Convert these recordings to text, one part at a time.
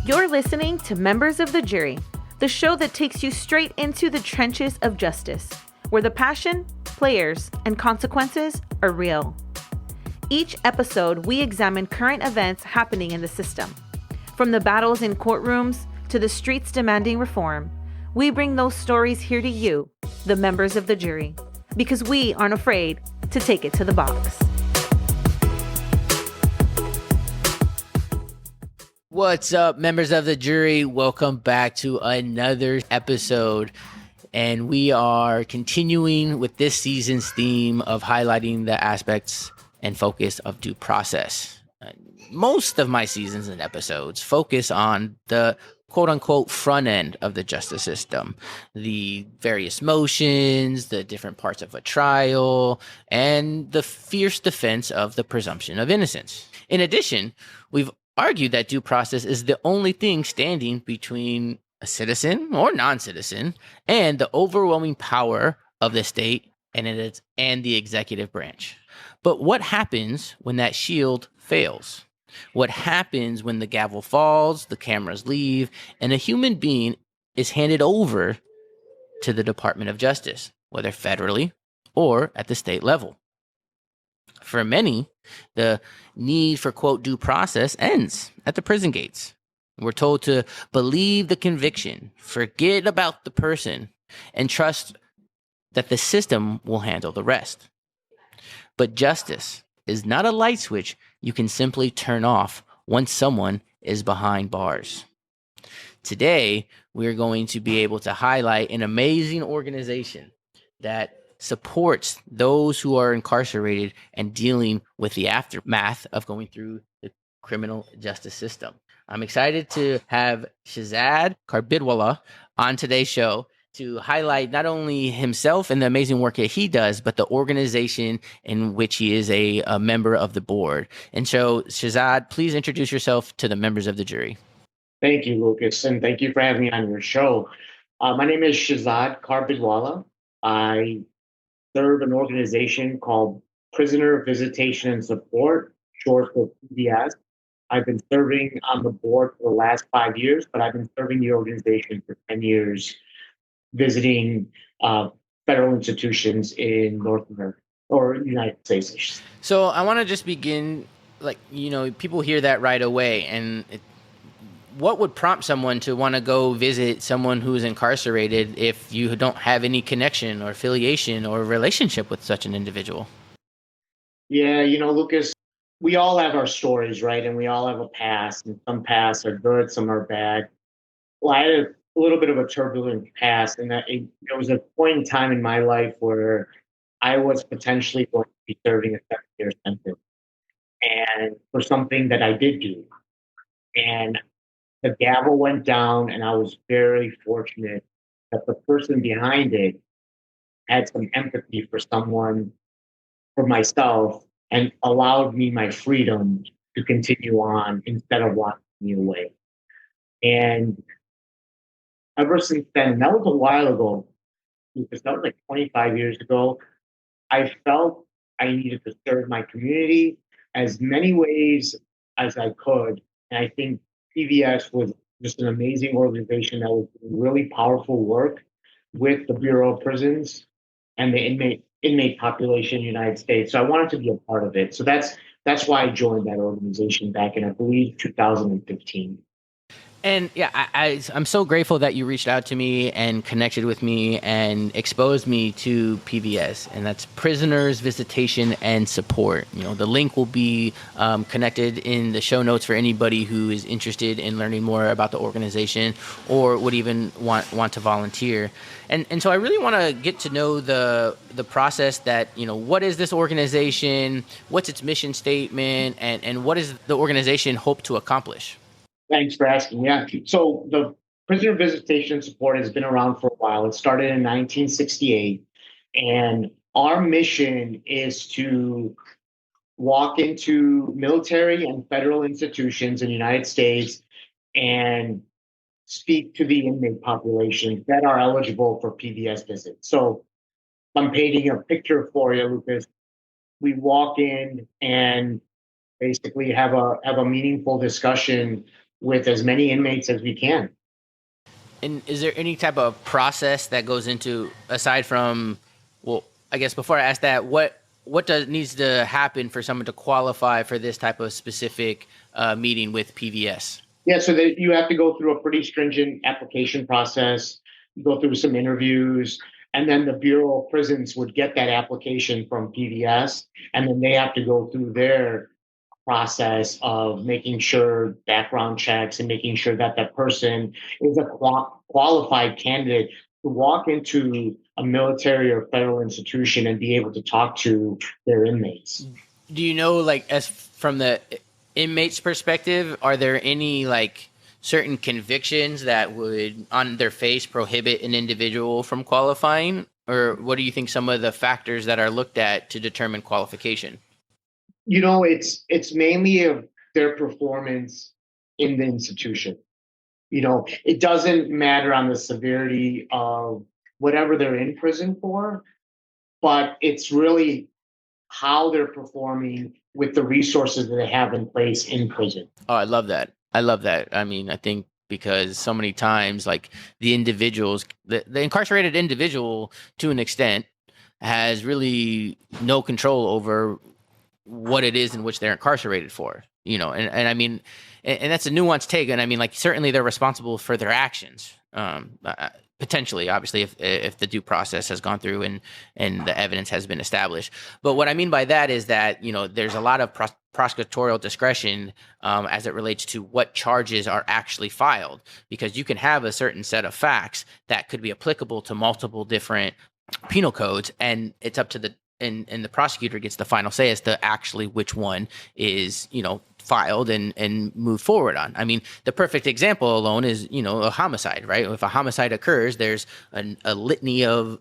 You're listening to Members of the Jury, the show that takes you straight into the trenches of justice, where the passion, players, and consequences are real. Each episode, we examine current events happening in the system. From the battles in courtrooms to the streets demanding reform, we bring those stories here to you, the members of the jury, because we aren't afraid to take it to the box. What's up, members of the jury? Welcome back to another episode. And we are continuing with this season's theme of highlighting the aspects and focus of due process. Most of my seasons and episodes focus on the quote-unquote front end of the justice system, the various motions, the different parts of a trial, and the fierce defense of the presumption of innocence. In addition, we've argued that due process is the only thing standing between a citizen or non-citizen and the overwhelming power of the state and the executive branch. But what happens when that shield fails? What happens when the gavel falls, the cameras leave, and a human being is handed over to the Department of Justice, whether federally or at the state level? For many, the need for, quote, due process ends at the prison gates. We're told to believe the conviction, forget about the person, and trust that the system will handle the rest. But justice is not a light switch you can simply turn off once someone is behind bars. Today, we're going to be able to highlight an amazing organization that supports those who are incarcerated and dealing with the aftermath of going through the criminal justice system. I'm excited to have Shazad Carbaidwala on today's show to highlight not only himself and the amazing work that he does, but the organization in which he is a member of the board. And so, Shazad, please introduce yourself to the members of the jury. Thank you, Lucas, and thank you for having me on your show. My name is Shazad Carbaidwala. I serve an organization called Prisoner Visitation and Support, short for PVS. I've been serving on the board for the last 5 years, but I've been serving the organization for 10 years, visiting federal institutions in North America or United States. So I want to just begin, people hear that right away. And what would prompt someone to want to go visit someone who is incarcerated if you don't have any connection or affiliation or relationship with such an individual? Yeah, Lucas, we all have our stories, right? And we all have a past, and some pasts are good, some are bad. Well, I had a little bit of a turbulent past, and there was a point in time in my life where I was potentially going to be serving a 7-year sentence, and for something that I did do. And the gavel went down, and I was very fortunate that the person behind it had some empathy for myself, and allowed me my freedom to continue on instead of locking me away. And ever since then, and that was a while ago, because that was like 25 years ago, I felt I needed to serve my community as many ways as I could. And I think PVS was just an amazing organization that was doing really powerful work with the Bureau of Prisons and the inmate population in the United States. So I wanted to be a part of it. So that's why I joined that organization back in, I believe, 2015. And yeah, I'm so grateful that you reached out to me and connected with me and exposed me to PVS, and that's Prisoners Visitation and Support. The link will be connected in the show notes for anybody who is interested in learning more about the organization or would even want to volunteer. And so I really want to get to know the process that, what is this organization, what's its mission statement, and what does the organization hope to accomplish? Thanks for asking. Yeah. So the Prisoner Visitation Support has been around for a while. It started in 1968. And our mission is to walk into military and federal institutions in the United States and speak to the inmate population that are eligible for PVS visits. So I'm painting a picture for you, Lucas. We walk in and basically have a meaningful discussion with as many inmates as we can. And is there any type of process that goes into, aside from, well, I guess before I ask that, what does needs to happen for someone to qualify for this type of specific meeting with PVS? Yeah, so that you have to go through a pretty stringent application process, go through some interviews, and then the Bureau of Prisons would get that application from PVS, and then they have to go through their process of making sure background checks and making sure that that person is a qualified candidate to walk into a military or federal institution and be able to talk to their inmates. Do you know, like, as from the inmate's perspective, are there any like certain convictions that would on their face prohibit an individual from qualifying? Or what do you think some of the factors that are looked at to determine qualification? It's mainly of their performance in the institution. It doesn't matter on the severity of whatever they're in prison for, but it's really how they're performing with the resources that they have in place in prison. Oh, I love that. I love that. I mean, I think because so many times, like the individuals, the incarcerated individual to an extent has really no control over what it is in which they're incarcerated for, and I mean, and that's a nuanced take. And I mean, like, certainly they're responsible for their actions. Potentially, obviously, if the due process has gone through and the evidence has been established. But what I mean by that is that there's a lot of prosecutorial discretion as it relates to what charges are actually filed, because you can have a certain set of facts that could be applicable to multiple different penal codes, and it's up to and the prosecutor gets the final say as to actually which one is filed and moved forward on. I mean, the perfect example alone is a homicide, right? If a homicide occurs, there's a litany of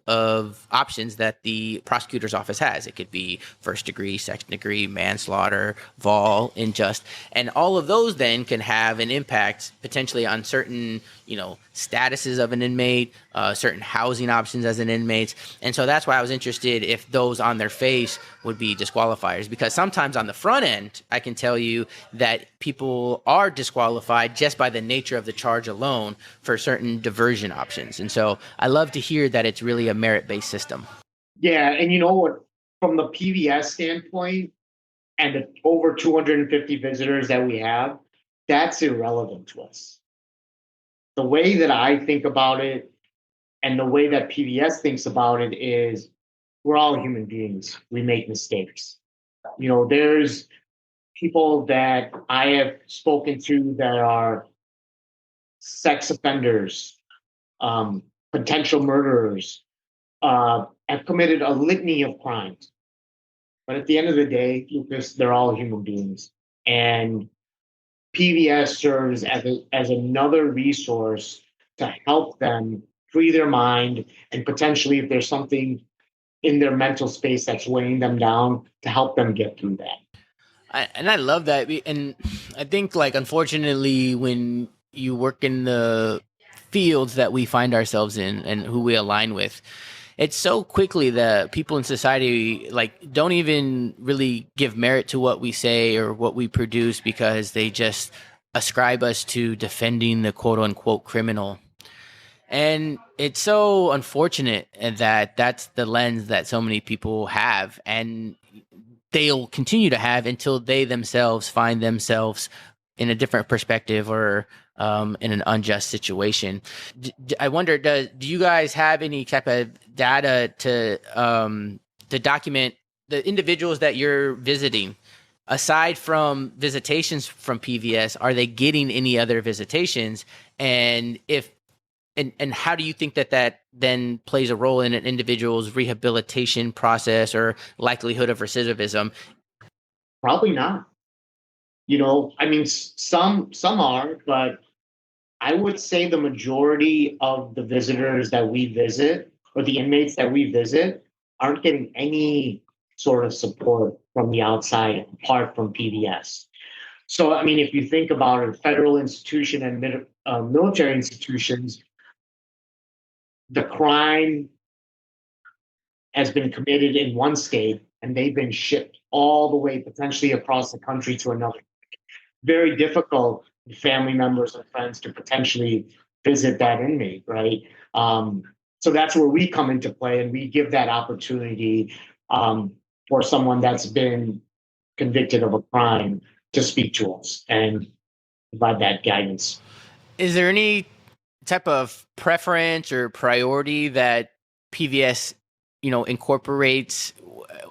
options that the prosecutor's office has. It could be first degree, second degree, manslaughter, vol, unjust, and all of those then can have an impact potentially on certain statuses of an inmate, certain housing options as an inmate. And so that's why I was interested if those on their face would be disqualifiers, because sometimes on the front end, I can tell you that people are disqualified just by the nature of the charge alone for certain diversion options. And so I love to hear that it's really a merit-based system. Yeah, and you know what? From the PVS standpoint and the over 250 visitors that we have, that's irrelevant to us. The way that I think about it and the way that PVS thinks about it is we're all human beings. We make mistakes. There's people that I have spoken to that are sex offenders, potential murderers, have committed a litany of crimes. But at the end of the day, Lucas, they're all human beings. And PVS serves as another resource to help them free their mind, and potentially, if there's something in their mental space that's weighing them down, to help them get through that. I love that. And I think, like, unfortunately, when you work in the fields that we find ourselves in and who we align with, it's so quickly that people in society don't even really give merit to what we say or what we produce, because they just ascribe us to defending the quote unquote criminal. And it's so unfortunate that that's the lens that so many people have, and they'll continue to have until they themselves find themselves in a different perspective or in an unjust situation. I wonder, do you guys have any type of data to document the individuals that you're visiting? Aside from visitations from PVS, are they getting any other visitations? And if and how do you think that then plays a role in an individual's rehabilitation process or likelihood of recidivism? Probably not. I mean, some are, but I would say the majority of the visitors that we visit, or the inmates that we visit, aren't getting any sort of support from the outside apart from PVS. So, I mean, if you think about it, federal institution and military institutions, the crime has been committed in one state and they've been shipped all the way potentially across the country to another. Very difficult family members and friends to potentially visit that inmate, right? So that's where we come into play, and we give that opportunity for someone that's been convicted of a crime to speak to us and provide that guidance. Is there any type of preference or priority that PVS, incorporates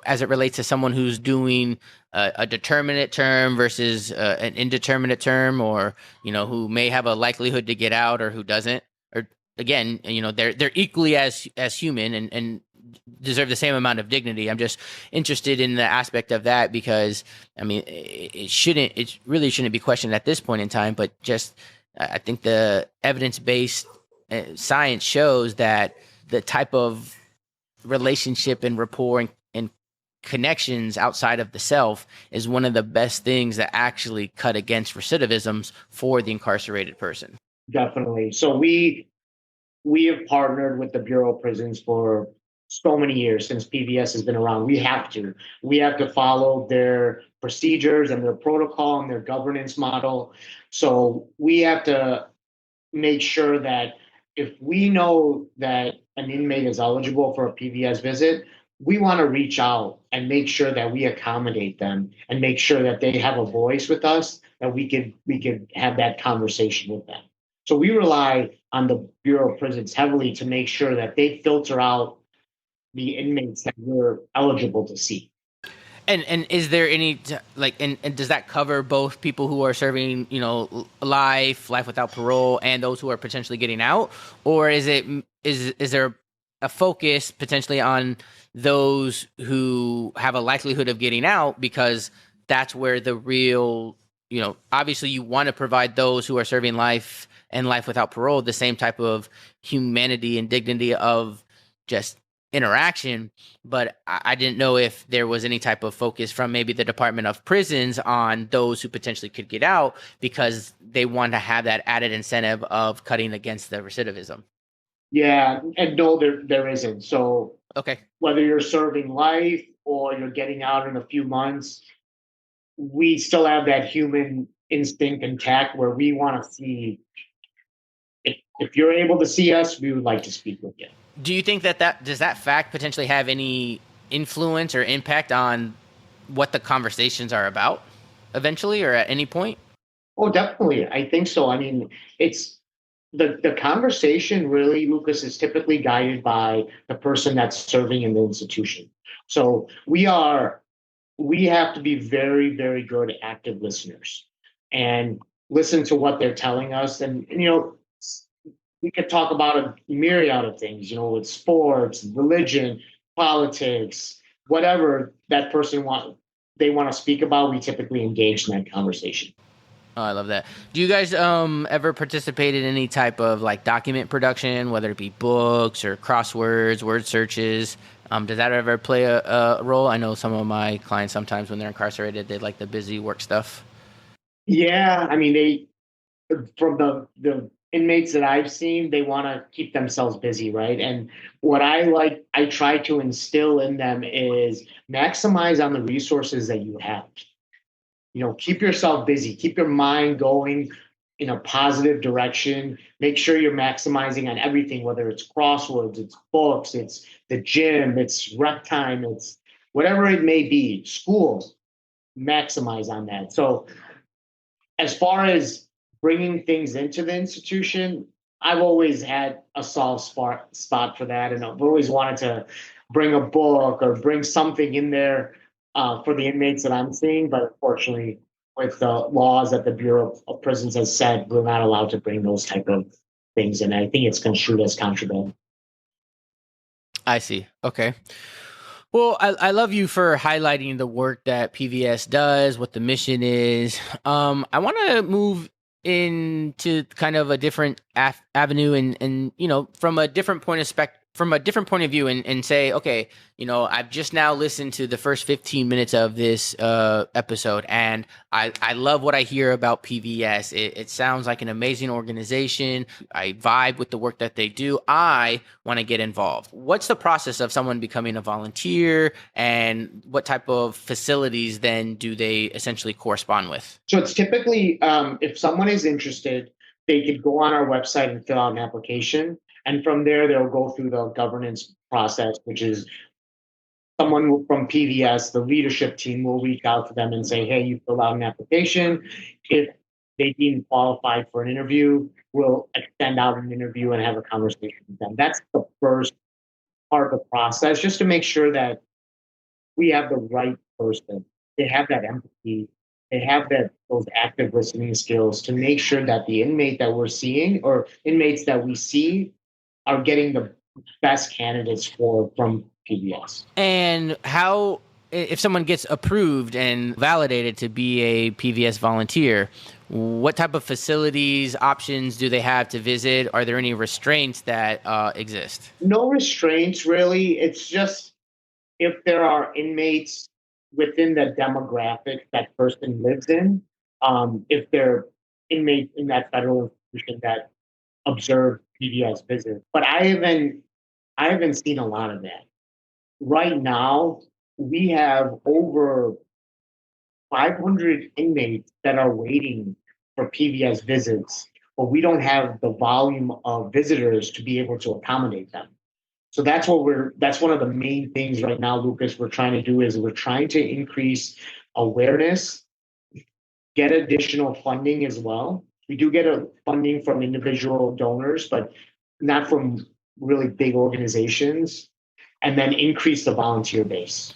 as it relates to someone who's doing a determinate term versus an indeterminate term, or who may have a likelihood to get out or who doesn't? Or again, they're equally as human and deserve the same amount of dignity. I'm just interested in the aspect of that because it really shouldn't be questioned at this point in time, but just I think the evidence-based science shows that the type of relationship and rapport and connections outside of the self is one of the best things that actually cut against recidivisms for the incarcerated person. Definitely. So we have partnered with the Bureau of Prisons for so many years since PVS has been around. We have to follow their procedures and their protocol and their governance model. So we have to make sure that if we know that an inmate is eligible for a PVS visit, we want to reach out and make sure that we accommodate them and make sure that they have a voice with us, that we could have that conversation with them. So we rely on the Bureau of Prisons heavily to make sure that they filter out the inmates that we're eligible to see. And is there any and does that cover both people who are serving life without parole and those who are potentially getting out, or is there a focus potentially on those who have a likelihood of getting out, because that's where the real obviously you want to provide those who are serving life and life without parole the same type of humanity and dignity of just interaction, but I didn't know if there was any type of focus from maybe the Department of Prisons on those who potentially could get out because they want to have that added incentive of cutting against the recidivism. Yeah, and no, there isn't. So okay, whether you're serving life or you're getting out in a few months, we still have that human instinct intact where we want to see if you're able to see us, we would like to speak with you. Do you think that does that fact potentially have any influence or impact on what the conversations are about eventually or at any point? Oh, definitely. I think so. I mean, it's the conversation really, Lucas, is typically guided by the person that's serving in the institution. So we have to be very, very good active listeners and listen to what they're telling us. And we could talk about a myriad of things, with sports, religion, politics, whatever that person they want to speak about. We typically engage in that conversation. Oh, I love that. Do you guys ever participate in any type of document production, whether it be books or crosswords, word searches? Does that ever play a role? I know some of my clients sometimes when they're incarcerated, they like the busy work stuff. Yeah, I mean, from the inmates that I've seen, they want to keep themselves busy, right? And what I try to instill in them is maximize on the resources that you have. Keep yourself busy, keep your mind going in a positive direction. Make sure you're maximizing on everything, whether it's crosswords, it's books, it's the gym, it's rec time, it's whatever it may be, school, maximize on that. So as far as bringing things into the institution, I've always had a soft spot for that. And I've always wanted to bring a book or bring something in there for the inmates that I'm seeing. But unfortunately, with the laws that the Bureau of Prisons has said, we're not allowed to bring those type of things. And I think it's construed as contraband. I see. Okay. Well, I love you for highlighting the work that PVS does, what the mission is. I want to move into kind of a different avenue and from a different point of from a different point of view and say, okay, I've just now listened to the first 15 minutes of this episode, and I love what I hear about PVS. It sounds like an amazing organization. I vibe with the work that they do. I want to get involved. What's the process of someone becoming a volunteer, and what type of facilities then do they essentially correspond with? So it's typically, if someone is interested, they could go on our website and fill out an application. And from there, they'll go through the governance process, which is someone from PVS, the leadership team, will reach out to them and say, hey, you fill out an application. If they deem qualified for an interview, we'll extend out an interview and have a conversation with them. That's the first part of the process, just to make sure that we have the right person. They have that empathy. They have those active listening skills to make sure that the inmate that we're seeing or inmates that we see are getting the best candidates from PBS. And how, if someone gets approved and validated to be a PVS volunteer, what type of facilities, options do they have to visit? Are there any restraints that exist? No restraints, really. It's just if there are inmates within the demographic that person lives in, if they're inmates in that federal institution that observe PBS visits. But I haven't seen a lot of that. Right now, we have over 500 inmates that are waiting for PBS visits, but we don't have the volume of visitors to be able to accommodate them. So that's one of the main things right now, Lucas, we're trying to do is we're trying to increase awareness, get additional funding as well. We do get funding from individual donors, but not from really big organizations, and then increase the volunteer base.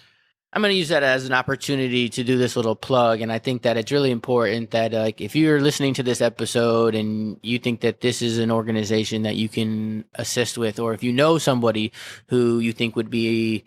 I'm going to use that as an opportunity to do this little plug. And I think that it's really important that if you're listening to this episode and you think that this is an organization that you can assist with, or if you know somebody who you think would be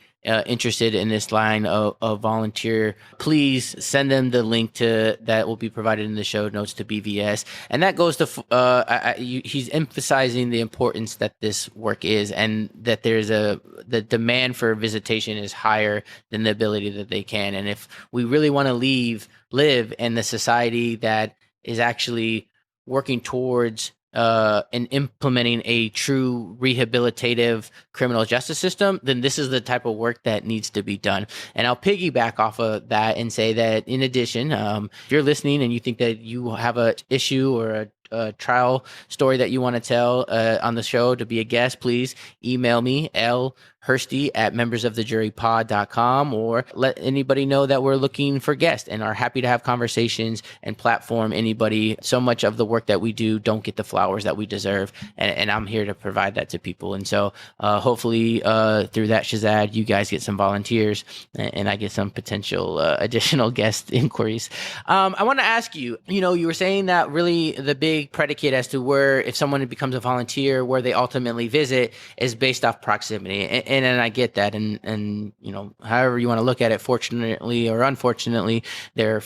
interested in this line of volunteer, please send them the link that will be provided in the show notes to BVS. And that goes to, he's emphasizing the importance that this work is, and that the demand for visitation is higher than the ability that they can. And if we really want to live in the society that is actually working towards and implementing a true rehabilitative criminal justice system, then this is the type of work that needs to be done. And I'll piggyback off of that and say that in addition, if you're listening and you think that you have an issue or a trial story that you want to tell on the show to be a guest, please email me, lhursty@membersofthejurypod.com, or let anybody know that we're looking for guests and are happy to have conversations and platform anybody. So much of the work that we do don't get the flowers that we deserve, and I'm here to provide that to people. And so hopefully through that, Shazad, you guys get some volunteers and I get some potential additional guest inquiries. I want to ask you, you were saying that really the big predicate as to where, if someone becomes a volunteer, where they ultimately visit is based off proximity. And I get that. And however you want to look at it, fortunately or unfortunately, there are,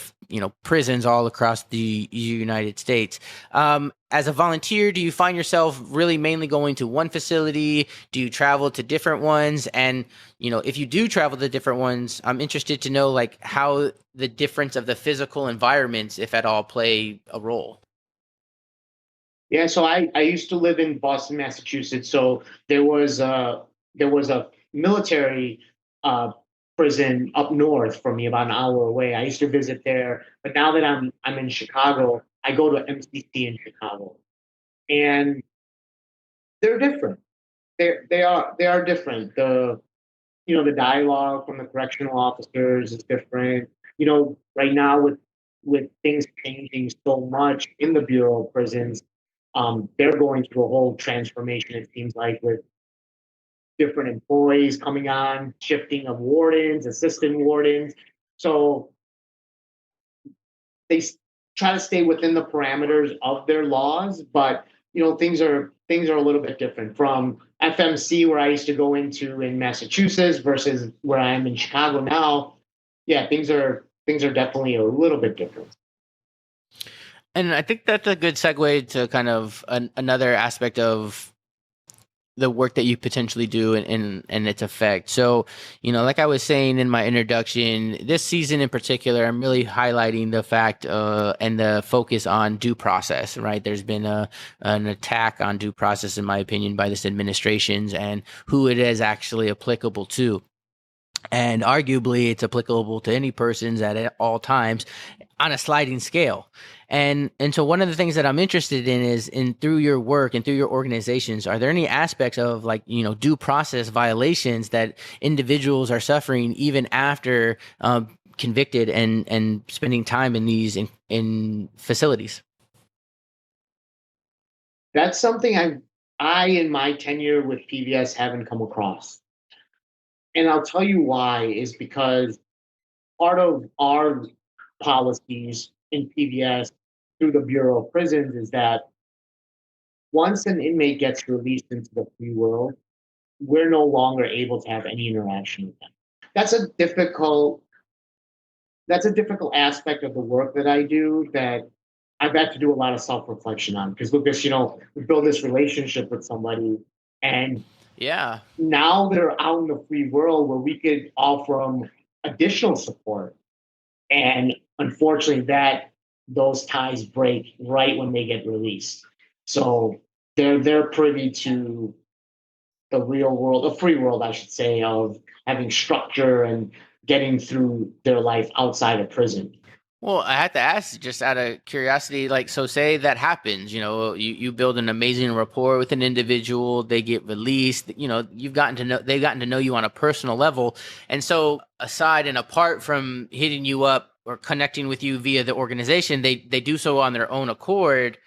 prisons all across the United States. As a volunteer, do you find yourself really mainly going to one facility? Do you travel to different ones? And, if you do travel to different ones, I'm interested to know how the difference of the physical environments, if at all, play a role. Yeah, so I used to live in Boston, Massachusetts. So there was a military prison up north from me, about an hour away. I used to visit there, but now that I'm in Chicago, I go to MCC in Chicago, and they're different. They are different. The dialogue from the correctional officers is different. Right now with things changing so much in the Bureau of Prisons, they're going through a whole transformation, it seems like, with different employees coming on, shifting of wardens, assistant wardens. So they try to stay within the parameters of their laws, but things are a little bit different from FMC, where I used to go into in Massachusetts, versus where I am in Chicago now. Yeah, things are definitely a little bit different. And I think that's a good segue to kind of another aspect of the work that you potentially do and its effect. So, like I was saying in my introduction, this season in particular, I'm really highlighting the fact and the focus on due process, right? There's been an attack on due process, in my opinion, by this administration's and who it is actually applicable to. And arguably, it's applicable to any persons at all times on a sliding scale. And so one of the things that I'm interested in is through your work and through your organizations, are there any aspects of due process violations that individuals are suffering even after convicted and spending time in these in facilities? That's something I in my tenure with PVS haven't come across. And I'll tell you why is because part of our policies in PVS through the Bureau of Prisons is that once an inmate gets released into the free world, we're no longer able to have any interaction with them. That's a difficult aspect of the work that I do that I've had to do a lot of self-reflection on. Because Lucas, we build this relationship with somebody, and yeah, now they're out in the free world where we could offer them additional support. And unfortunately, those ties break right when they get released. So they're privy to the real world, the free world, I should say, of having structure and getting through their life outside of prison. Well, I had to ask just out of curiosity, so say that happens, you build an amazing rapport with an individual, they get released, they've gotten to know you on a personal level. And so aside and apart from hitting you up or connecting with you via the organization, they do so on their own accord.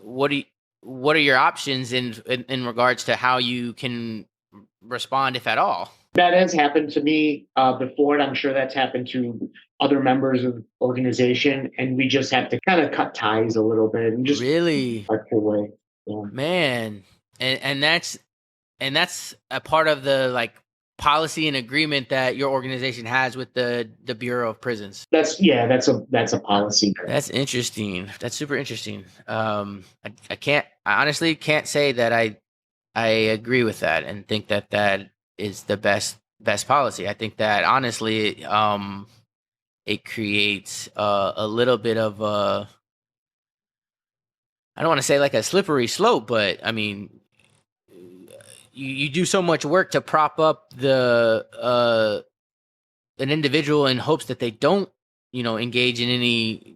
What are your options in regards to how you can respond, if at all? That has happened to me before, and I'm sure that's happened to other members of the organization, and we just have to kind of cut ties a little bit and just really away. Yeah. Man, and that's a part of the policy and agreement that your organization has with the Bureau of Prisons. That's a policy. That's interesting. That's super interesting. I honestly can't say that I agree with that and think that is the best policy. I think that honestly, it creates a little bit of I don't want to say a slippery slope, but I mean, you do so much work to prop up an individual in hopes that they don't, engage in any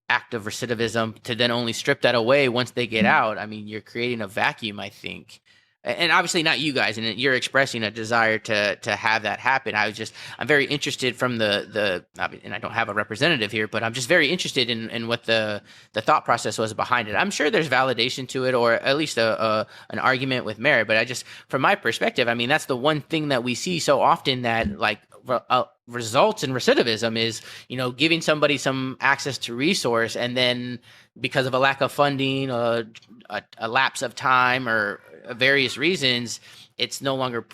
act of recidivism, to then only strip that away once they get out. I mean, you're creating a vacuum, I think. And obviously not you guys, and you're expressing a desire to have that happen. I'm very interested from and I don't have a representative here, but I'm just very interested in what the thought process was behind it. I'm sure there's validation to it, or at least an argument with merit. But from my perspective, I mean, that's the one thing that we see so often that results in recidivism is, giving somebody some access to resource, and then because of a lack of funding, a lapse of time, or various reasons, it's no longer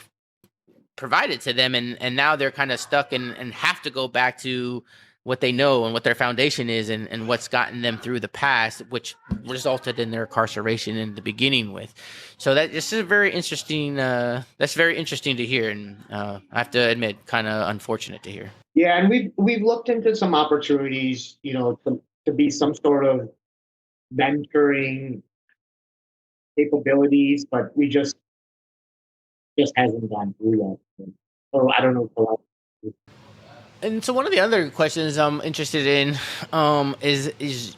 provided to them, and now they're kind of stuck and have to go back to what they know and what their foundation is, and what's gotten them through the past, which resulted in their incarceration in the beginning with. So this is very interesting. That's very interesting to hear, and I have to admit, kind of unfortunate to hear. Yeah, and we've looked into some opportunities, to be some sort of mentoring capabilities, but we just hasn't gone through yet. So I don't know. And so one of the other questions I'm interested in is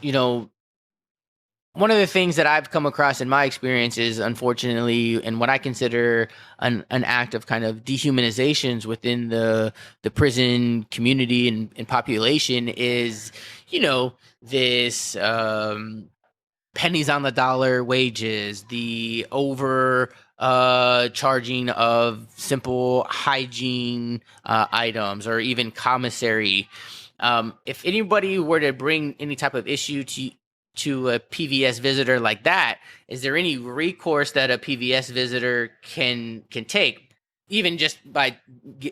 one of the things that I've come across in my experience is, unfortunately, and what I consider an act of kind of dehumanizations within the prison community and population is, this pennies on the dollar wages, the over charging of simple hygiene items, or even commissary. If anybody were to bring any type of issue to a PVS visitor like that, is there any recourse that a PVS visitor can take, even just by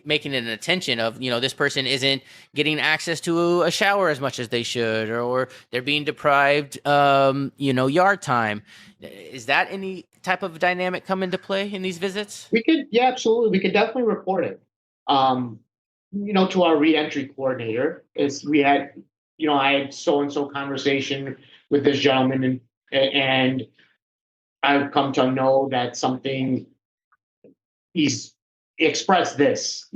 making an attention of, this person isn't getting access to a shower as much as they should, or they're being deprived, yard time? Is that type of dynamic come into play in these visits? Yeah, absolutely. We could definitely report it. To our reentry coordinator is we had, I had so and so conversation with this gentleman, and I've come to know that something he's expressed this,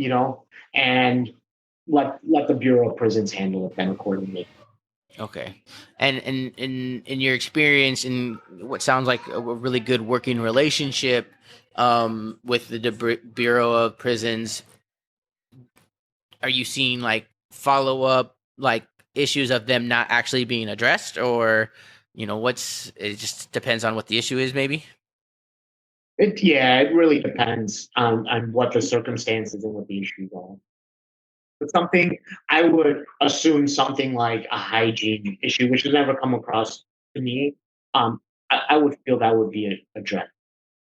and let the Bureau of Prisons handle it then accordingly. Okay. And in your experience in what sounds like a really good working relationship with the Bureau of Prisons, are you seeing like follow up like issues of them not actually being addressed, or it just depends on what the issue is, maybe? It really depends on what the circumstances and what the issues are. But something I would assume something like a hygiene issue, which has never come across to me. I would feel that would be addressed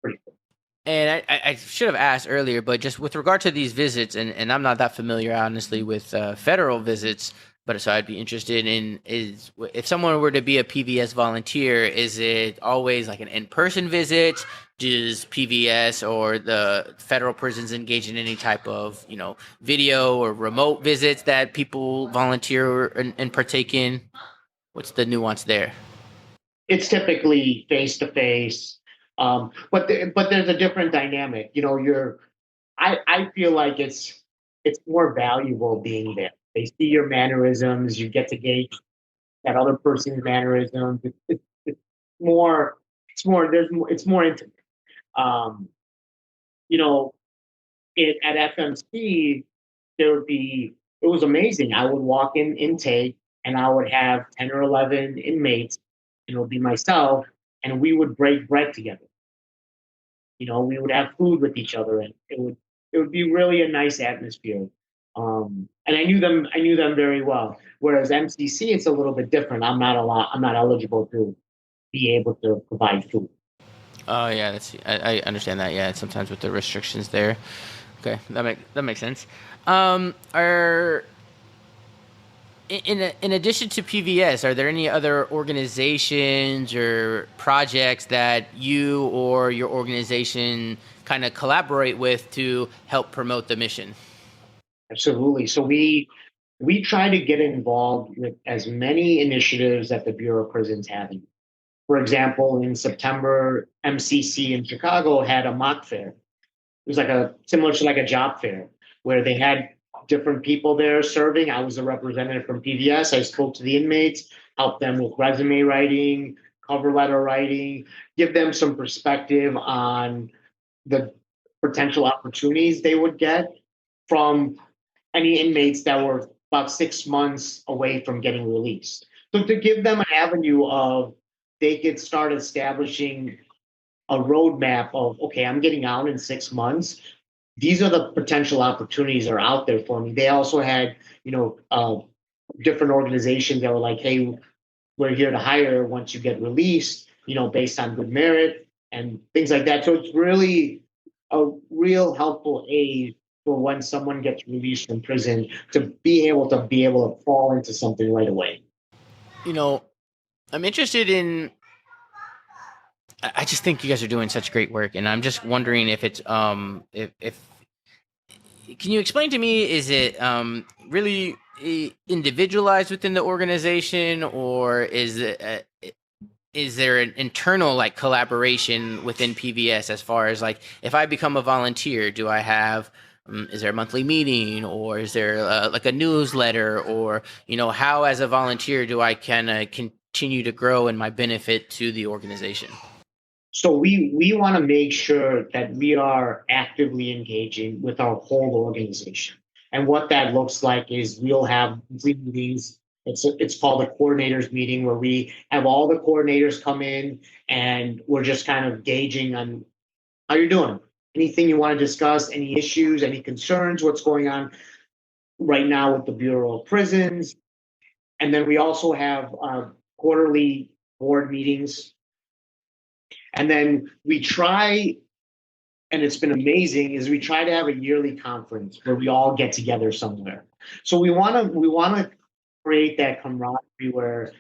pretty quick. And I should have asked earlier, but just with regard to these visits, and I'm not that familiar, honestly, with federal visits, but so I'd be interested in is if someone were to be a PVS volunteer, is it always like an in-person visit? Does PVS or the federal prisons engage in any type of, video or remote visits that people volunteer and partake in? What's the nuance there? It's typically face to face, but there's a different dynamic. I feel like it's more valuable being there. They see your mannerisms. You get to gauge that other person's mannerisms. It's more. It's more. It's more intimate. Um, you know, at FMC, it was amazing. I would walk in intake and I would have 10 or 11 inmates, and it would be myself, and we would break bread together. We would have food with each other, and it would be really a nice atmosphere. And I knew them very well. Whereas MCC, it's a little bit different. I'm not eligible to be able to provide food. Oh yeah, I understand that. Yeah, sometimes with the restrictions there. Okay, that makes sense. Are in addition to PVS, are there any other organizations or projects that you or your organization kind of collaborate with to help promote the mission? Absolutely. So we try to get involved with as many initiatives that the Bureau of Prisons having. For example, in September, MCC in Chicago had a mock fair. It was like similar to like a job fair where they had different people there serving. I was a representative from PVS. I spoke to the inmates, helped them with resume writing, cover letter writing, give them some perspective on the potential opportunities they would get from any inmates that were about 6 months away from getting released. So to give them an avenue of they could start establishing a roadmap of, okay, I'm getting out in 6 months. These are the potential opportunities that are out there for me. They also had, different organizations that were like, hey, we're here to hire once you get released, based on good merit and things like that. So it's really a real helpful aid for when someone gets released from prison to be able to fall into something right away. You know, I'm interested in. I just think you guys are doing such great work, and I'm just wondering if it's if can you explain to me, is it really individualized within the organization, or is there an internal like collaboration within PVS as far as like if I become a volunteer, do I have is there a monthly meeting, or is there like a newsletter, or how as a volunteer do I kind of continue to grow in my benefit to the organization? So we want to make sure that we are actively engaging with our whole organization. And what that looks like is we'll have weekly meetings. It's called a coordinators meeting where we have all the coordinators come in and we're just kind of gauging on how you're doing. Anything you want to discuss, any issues, any concerns, what's going on right now with the Bureau of Prisons. And then we also have quarterly board meetings. And then we try, and it's been amazing, is we try to have a yearly conference where we all get together somewhere. So we want to create that camaraderie where,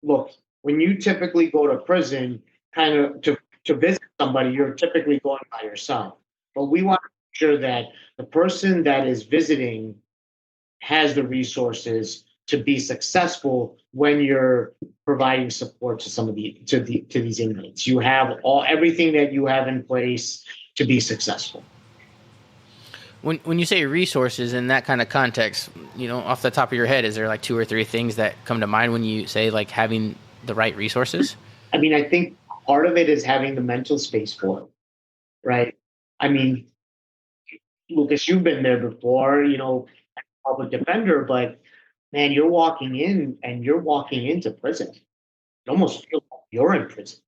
look, when you typically go to prison, kind of to to visit somebody, you're typically going by yourself. But we want to make sure that the person that is visiting has the resources to be successful when you're providing support to some of to these inmates. You have everything that you have in place to be successful. When you say resources in that kind of context, off the top of your head, is there like 2 or 3 things that come to mind when you say like having the right resources? I mean, I think part of it is having the mental space for it, right? I mean, Lucas, you've been there before, public defender, but man, you're walking into prison. It almost feels like you're in prison.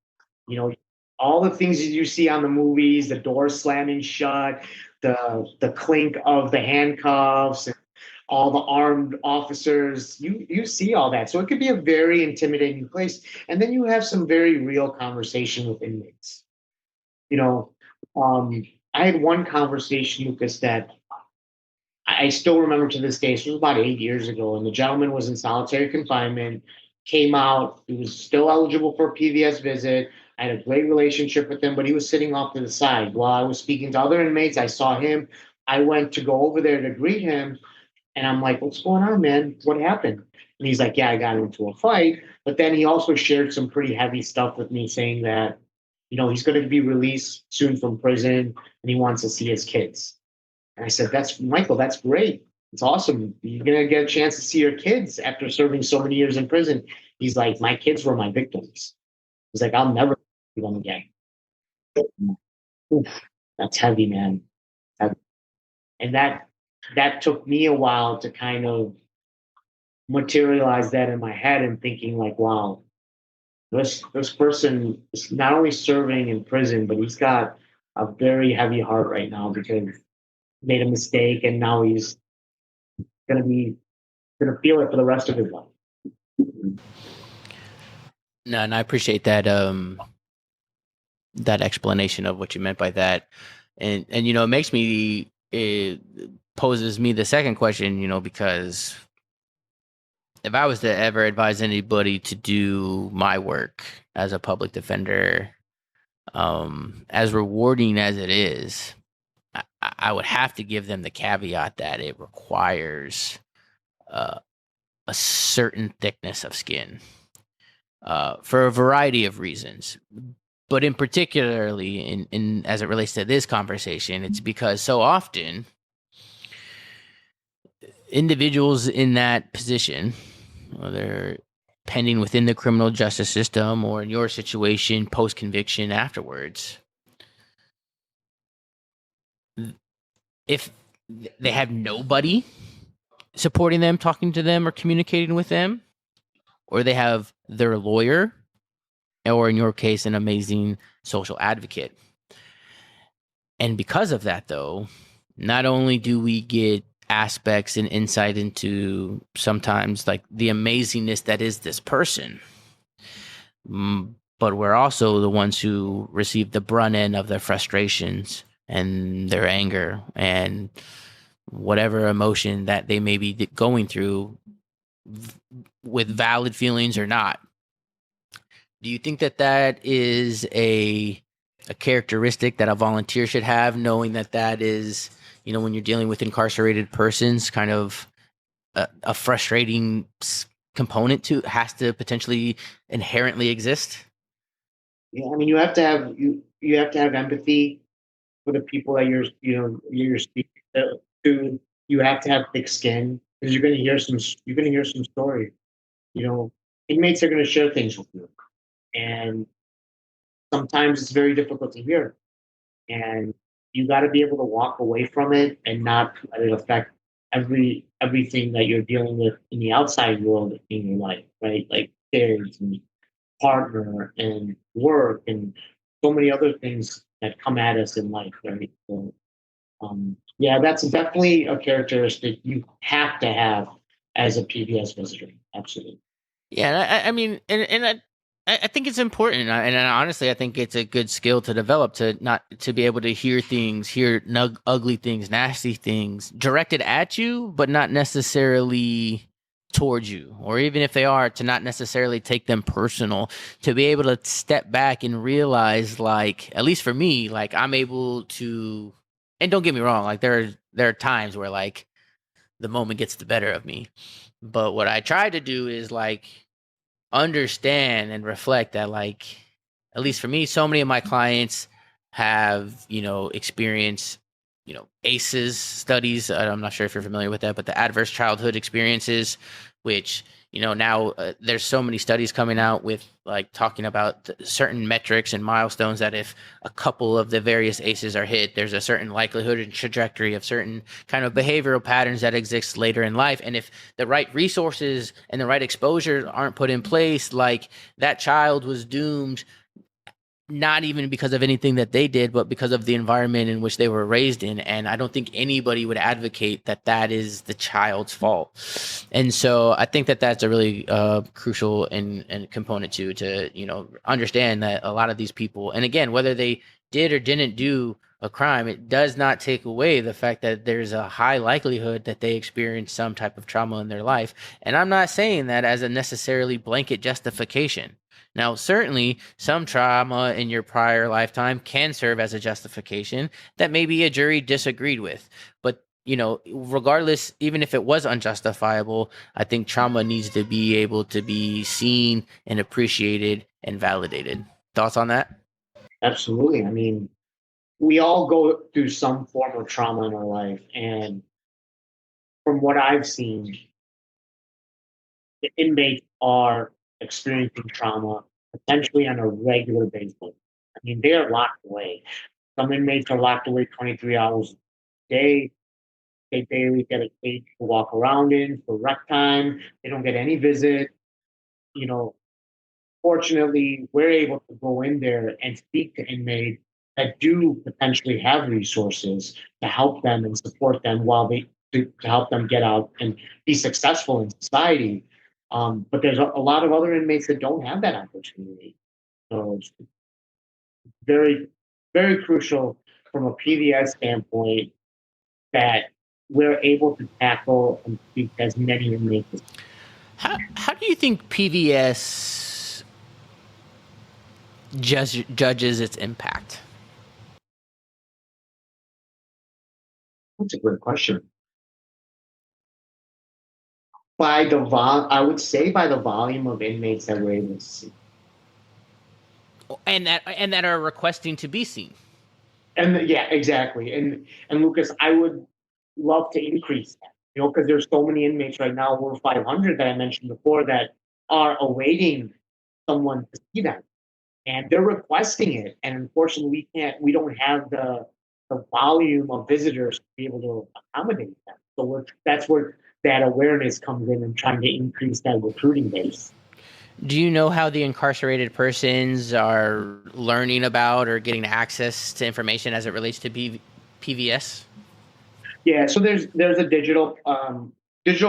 All the things that you see on the movies, the door slamming shut, the clink of the handcuffs, and all the armed officers. You see all that. So it could be a very intimidating place. And then you have some very real conversation with inmates. I had one conversation, Lucas, that I still remember to this day. So it was about 8 years ago, and the gentleman was in solitary confinement, came out, he was still eligible for a PVS visit. I had a great relationship with him, but he was sitting off to the side. While I was speaking to other inmates, I saw him. I went to go over there to greet him, and I'm like, "What's going on, man? What happened?" And he's like, "Yeah, I got into a fight." But then he also shared some pretty heavy stuff with me, saying that, he's going to be released soon from prison, and he wants to see his kids. And I said, "That's Michael. That's great. It's awesome. You're going to get a chance to see your kids after serving so many years in prison." He's like, "My kids were my victims." He's like, "I'll never see them again." Oof, that's heavy, man. Heavy. And that took me a while to kind of materialize that in my head and thinking like, wow, this person is not only serving in prison, but he's got a very heavy heart right now because he made a mistake and now he's gonna feel it for the rest of his life. No, and I appreciate that that explanation of what you meant by that, and it makes me, it poses me the second question, because if I was to ever advise anybody to do my work as a public defender, as rewarding as it is, I would have to give them the caveat that it requires a certain thickness of skin for a variety of reasons. But in particularly in as it relates to this conversation, it's because so often individuals in that position, whether pending within the criminal justice system or in your situation, post-conviction afterwards, if they have nobody supporting them, talking to them, or communicating with them, or they have their lawyer, or in your case, an amazing social advocate. And because of that, though, not only do we get aspects and insight into sometimes like the amazingness that is this person, but we're also the ones who receive the brunt end of their frustrations and their anger and whatever emotion that they may be going through, with valid feelings or not. Do you think that is a characteristic that a volunteer should have, knowing that is, when you're dealing with incarcerated persons, kind of a frustrating component has to potentially inherently exist? Yeah, I mean, you have to have empathy for the people that you're speaking to. You have to have thick skin because you're going to hear some story. Inmates are going to share things with you, and sometimes it's very difficult to hear. And you got to be able to walk away from it and not let it affect everything that you're dealing with in the outside world in your life, right? Like kids and partner and work and so many other things that come at us in life, right? So, yeah, that's definitely a characteristic you have to have as a PBS visitor. Absolutely. Yeah, I mean, and I think it's important, and honestly, I think it's a good skill to develop, to be able to hear things, ugly things, nasty things directed at you, but not necessarily towards you, or even if they are, to not necessarily take them personal, to be able to step back and realize, like, at least for me, like, I'm able to, and don't get me wrong, like, there are times where, like, the moment gets the better of me. But what I try to do is, like, understand and reflect that, like, at least for me, so many of my clients have, experienced, ACEs studies. I'm not sure if you're familiar with that, but the adverse childhood experiences, which, now there's so many studies coming out with, like, talking about certain metrics and milestones that if a couple of the various ACEs are hit, there's a certain likelihood and trajectory of certain kind of behavioral patterns that exist later in life. And if the right resources and the right exposure aren't put in place, like, that child was doomed, not even because of anything that they did, but because of the environment in which they were raised in. And I don't think anybody would advocate that that is the child's fault. And so I think that that's a really crucial and component to understand that a lot of these people, and again, whether they did or didn't do a crime, it does not take away the fact that there's a high likelihood that they experienced some type of trauma in their life. And I'm not saying that as a necessarily blanket justification. Now, certainly, some trauma in your prior lifetime can serve as a justification that maybe a jury disagreed with. But, regardless, even if it was unjustifiable, I think trauma needs to be able to be seen and appreciated and validated. Thoughts on that? Absolutely. I mean, we all go through some form of trauma in our life. And from what I've seen, the inmates are experiencing trauma potentially on a regular basis. I mean, they are locked away. Some inmates are locked away 23 hours a day. They daily get a cage to walk around in for rec time. They don't get any visit. You know, Fortunately, we're able to go in there and speak to inmates that do potentially have resources to help them and support them while to help them get out and be successful in society. But there's a lot of other inmates that don't have that opportunity. So it's very, very crucial from a PVS standpoint that we're able to tackle and speak to as many inmates as possible. How do you think PVS judges its impact? That's a great question. I would say by the volume of inmates that we're able to see. And that are requesting to be seen. And yeah, exactly. And Lucas, I would love to increase that, because there's so many inmates right now, over 500 that I mentioned before, that are awaiting someone to see them, and they're requesting it. And unfortunately, we don't have the volume of visitors to be able to accommodate them. So that's where that awareness comes in and trying to increase that recruiting base. Do you know how the incarcerated persons are learning about or getting access to information as it relates to PVS? Yeah, so there's a digital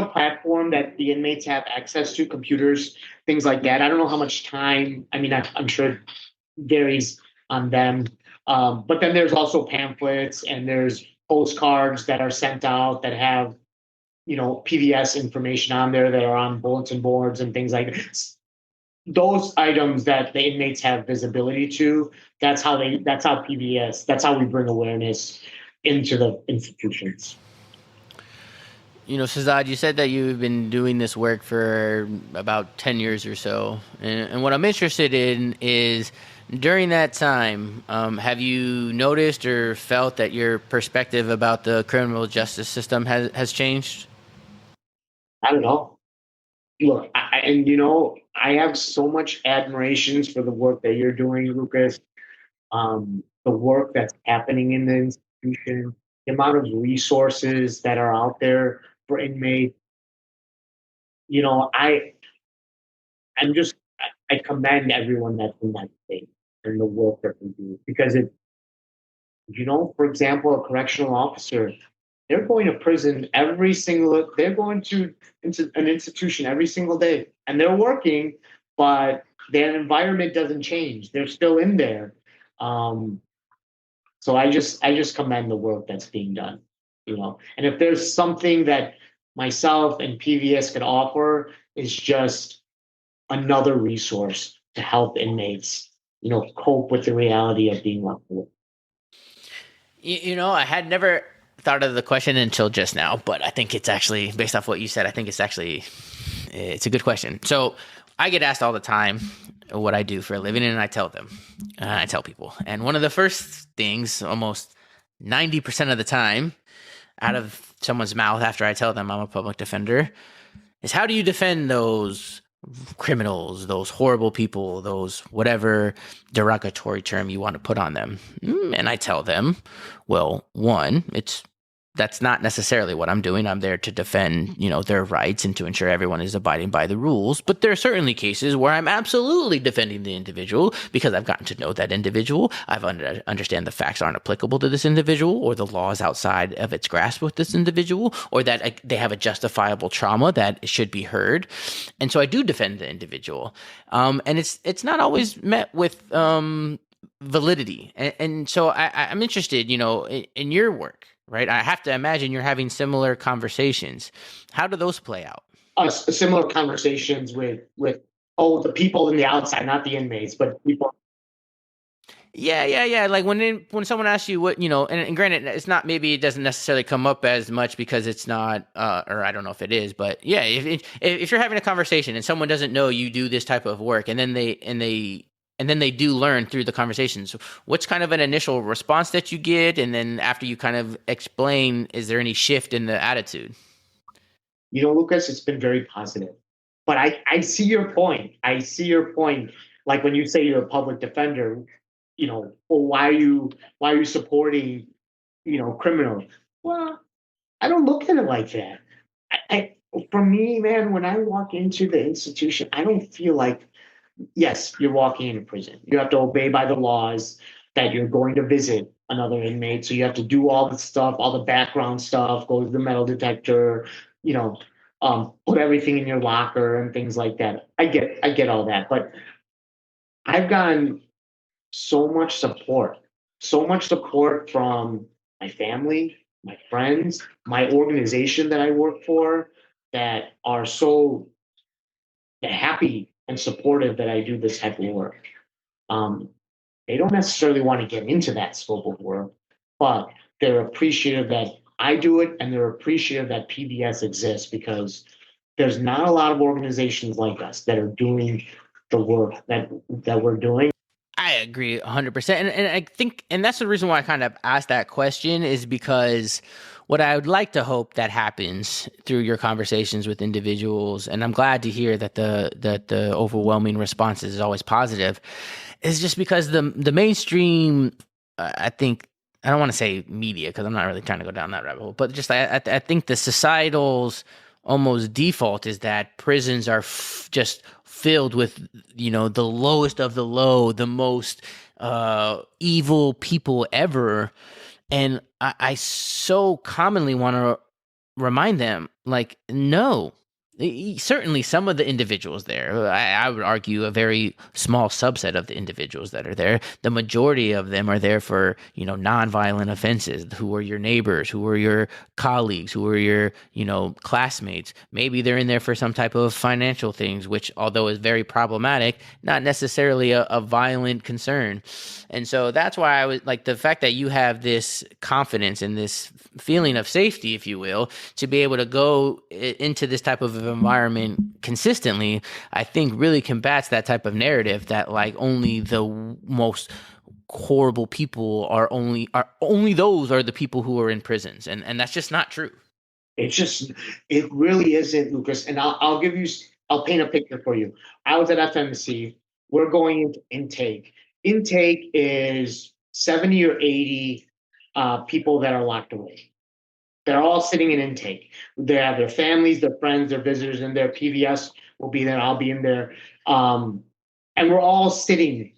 platform that the inmates have access to, computers, things like that. I don't know how much time. I mean, I'm sure it varies on them. But then there's also pamphlets and there's postcards that are sent out that have PVS information on there that are on bulletin boards and things like that. Those items that the inmates have visibility to, that's how PBS, that's how we bring awareness into the institutions. Shazad, you said that you've been doing this work for about 10 years or so. And what I'm interested in is, during that time, have you noticed or felt that your perspective about the criminal justice system has changed? I don't know. Look, I have so much admiration for the work that you're doing, Lucas. The work that's happening in the institution, the amount of resources that are out there for inmates. I'm just I commend everyone that's in that state and the work that we do, because for example, a correctional officer, they're going to prison they're going to into an institution every single day, and they're working, but their environment doesn't change. They're still in there. So I just commend the work that's being done. And if there's something that myself and PVS could offer is just another resource to help inmates, cope with the reality of being locked away. I had never thought of the question until just now, but I think it's actually, based off what you said, I think it's a good question. So I get asked all the time what I do for a living, and I tell them, I tell people. And one of the first things, almost 90% of the time, out of someone's mouth after I tell them I'm a public defender, is how do you defend those criminals, those horrible people, those whatever derogatory term you want to put on them? And I tell them, well, one, that's not necessarily what I'm doing. I'm there to defend, their rights and to ensure everyone is abiding by the rules. But there are certainly cases where I'm absolutely defending the individual because I've gotten to know that individual. I've understand the facts aren't applicable to this individual, or the law is outside of its grasp with this individual, or that they have a justifiable trauma that should be heard. And so I do defend the individual. And it's not always met with validity. And so I'm interested, in your work. Right, I have to imagine you're having similar conversations. How do those play out? Similar conversations with the people in the outside, not the inmates, but people. Yeah. Like when someone asks you what, and granted, it's not, maybe it doesn't necessarily come up as much because it's not, or I don't know if it is, but yeah, if you're having a conversation and someone doesn't know you do this type of work, and then they do learn through the conversations, what's kind of an initial response that you get? And then after you kind of explain, is there any shift in the attitude? Lucas, it's been very positive. But I see your point. I see your point. Like when you say you're a public defender, well, why are you supporting, criminals? Well, I don't look at it like that. For me, man, when I walk into the institution, I don't feel like, yes, you're walking into prison. You have to obey by the laws that you're going to visit another inmate. So you have to do all the stuff, all the background stuff, go to the metal detector, put everything in your locker and things like that. I get all that. But I've gotten so much support from my family, my friends, my organization that I work for, that are so happy and supportive that I do this type of work. They don't necessarily want to get into that scope of work, but they're appreciative that I do it, and they're appreciative that PBS exists, because there's not a lot of organizations like us that are doing the work that we're doing. I agree 100%. And I think, and that's the reason why I kind of asked that question, is because what I would like to hope that happens through your conversations with individuals, and I'm glad to hear that the overwhelming response is always positive, is just because the mainstream, I think, I don't want to say media, because I'm not really trying to go down that rabbit hole, but just I think the societal's almost default is that prisons are just filled with, the lowest of the low, the most evil people ever. And I so commonly want to remind them, like, no. Certainly some of the individuals there, I would argue a very small subset of the individuals that are there, the majority of them are there for, nonviolent offenses, who are your neighbors, who are your colleagues, who are your, classmates. Maybe they're in there for some type of financial things, which, although is very problematic, not necessarily a violent concern. And so that's why I was like, the fact that you have this confidence and this feeling of safety, if you will, to be able to go into this type of environment consistently, I think really combats that type of narrative that, like, only the most horrible people are only those are the people who are in prisons. And that's just not true. It really isn't, Lucas. And I'll paint a picture for you. I was at FMC. We're going into intake. Intake is 70 or 80 people that are locked away. They're all sitting in intake. They have their families, their friends, their visitors, and their PVS will be there. I'll be in there. And we're all sitting.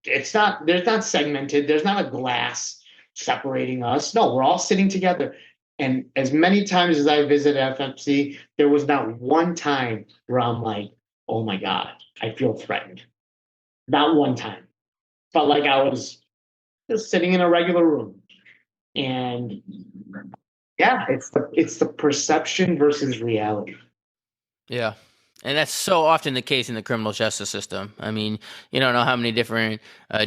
There's not segmented. There's not a glass separating us. No, we're all sitting together. And as many times as I visited FMC, there was not one time where I'm like, oh my God, I feel threatened. Not one time. Felt like I was just sitting in a regular room. And Yeah, it's the perception versus reality. Yeah. And that's so often the case in the criminal justice system. I mean, you don't know how many different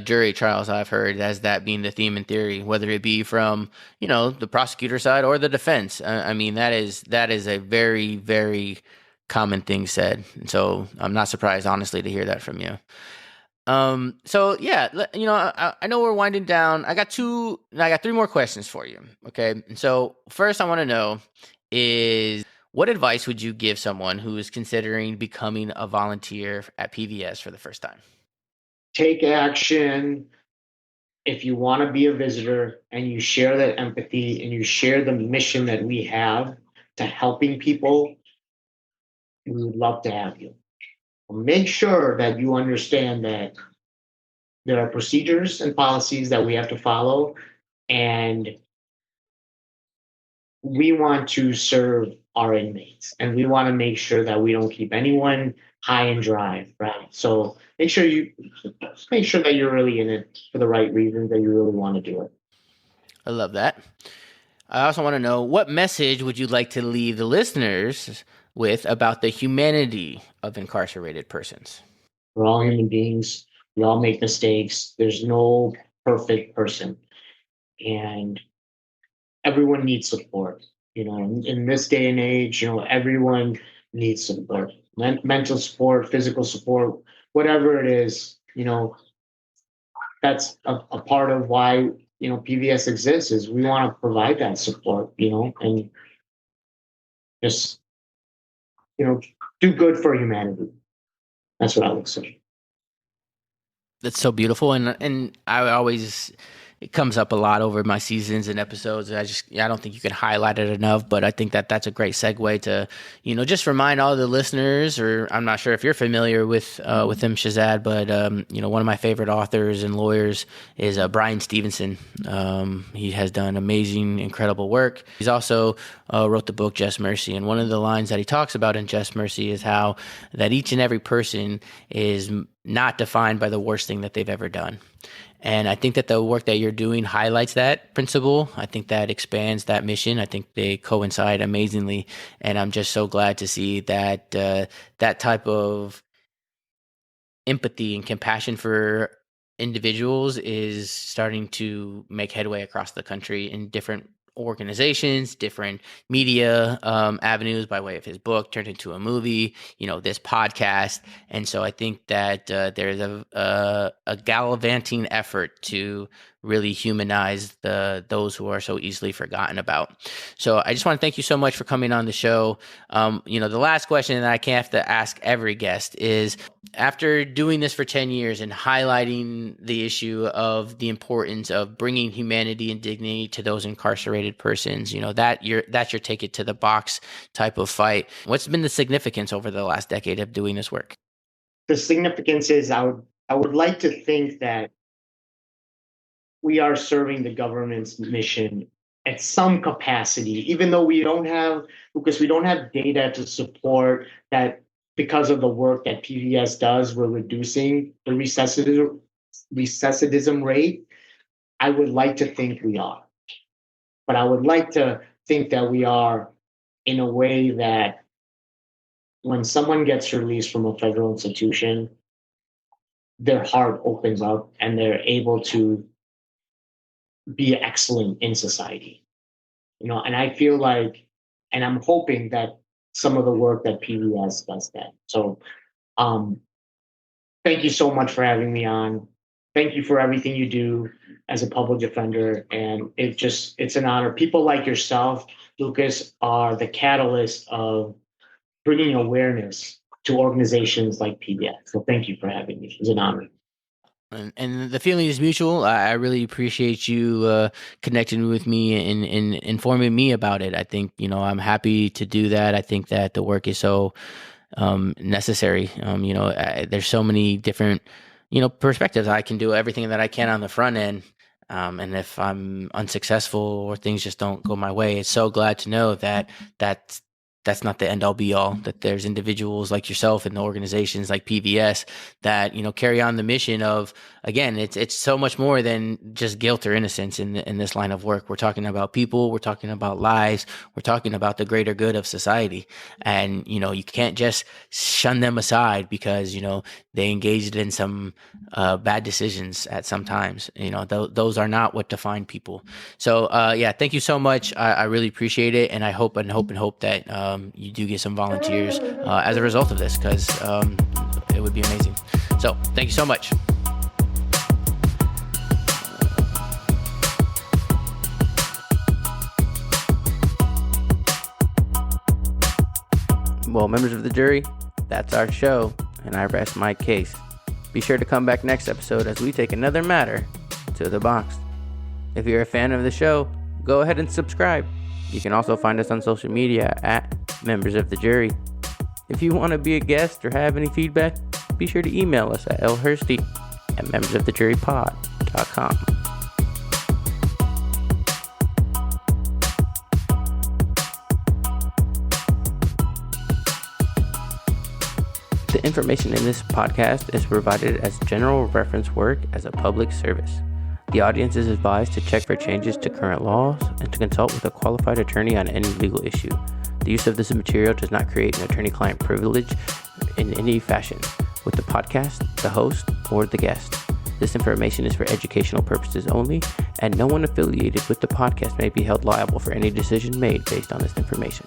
jury trials I've heard as that being the theme in theory, whether it be from, the prosecutor side or the defense. I mean, that is a very, very common thing said. And so I'm not surprised, honestly, to hear that from you. So yeah, I know we're winding down. I got three more questions for you. Okay. And so first I want to know is what advice would you give someone who is considering becoming a volunteer at PVS for the first time? Take action. If you want to be a visitor and you share that empathy and you share the mission that we have to helping people, we would love to have you. Make sure that you understand that there are procedures and policies that we have to follow, and we want to serve our inmates and we want to make sure that we don't keep anyone high and dry, right? So make sure that you're really in it for the right reasons, that you really want to do it. I love that. I also want to know what message would you like to leave the listeners with about the humanity of incarcerated persons? We're all human beings. We all make mistakes. There's no perfect person. And everyone needs support. In this day and age, everyone needs support. Mental support, physical support, whatever it is, that's a part of why, PVS exists, is we want to provide that support, and just, you know, do good for humanity. That's what I would say. That's so beautiful, and I always it comes up a lot over my seasons and episodes. I don't think you can highlight it enough, but I think that that's a great segue to just remind all the listeners. Or I'm not sure if you're familiar with him, Shazad, but one of my favorite authors and lawyers is Brian Stevenson. He has done amazing, incredible work. He's also wrote the book Just Mercy, and one of the lines that he talks about in Just Mercy is how that each and every person is not defined by the worst thing that they've ever done. And I think that the work that you're doing highlights that principle. I think that expands that mission. I think they coincide amazingly. And I'm just so glad to see that that type of empathy and compassion for individuals is starting to make headway across the country in different organizations, different media avenues by way of his book turned into a movie, this podcast. And so I think that there's a gallivanting effort to really humanize those who are so easily forgotten about. So I just want to thank you so much for coming on the show. The last question that I can't have to ask every guest is, after doing this for 10 years and highlighting the issue of the importance of bringing humanity and dignity to those incarcerated persons, that's your take it to the box type of fight. What's been the significance over the last decade of doing this work? The significance is I would like to think that we are serving the government's mission at some capacity, even though because we don't have data to support that. Because of the work that PVS does, we're reducing the recidivism rate. I would like to think we are, but I would like to think that we are in a way that when someone gets released from a federal institution, their heart opens up and they're able to be excellent in society. And I feel like, and I'm hoping that some of the work that PBS does that. So um, thank you so much for having me on. Thank you for everything you do as a public defender. And it's an honor. People like yourself, Lucas, are the catalyst of bringing awareness to organizations like PBS. So thank you for having me. It's an honor. And the feeling is mutual. I really appreciate you connecting with me and informing me about it. I think, I'm happy to do that. I think that the work is so necessary. There's so many different, perspectives. I can do everything that I can on the front end. And if I'm unsuccessful or things just don't go my way, it's so glad to know that that's not the end all be all, that there's individuals like yourself and the organizations like PVS that, carry on the mission of, again, it's so much more than just guilt or innocence in this line of work. We're talking about people, we're talking about lives, we're talking about the greater good of society. And, you can't just shun them aside because, they engaged in some bad decisions at some times. Those are not what define people. So, thank you so much. I really appreciate it. And I hope that you do get some volunteers as a result of this, because it would be amazing. So thank you so much. Well, members of the jury, that's our show, and I rest my case. Be sure to come back next episode as we take another matter to the box. If you're a fan of the show, go ahead and subscribe. You can also find us on social media at Members of the Jury. If you want to be a guest or have any feedback, be sure to email us at lhursty@membersofthejurypod.com. The information in this podcast is provided as general reference work as a public service. The audience is advised to check for changes to current laws and to consult with a qualified attorney on any legal issue. The use of this material does not create an attorney-client privilege in any fashion with the podcast, the host, or the guest. This information is for educational purposes only, and no one affiliated with the podcast may be held liable for any decision made based on this information.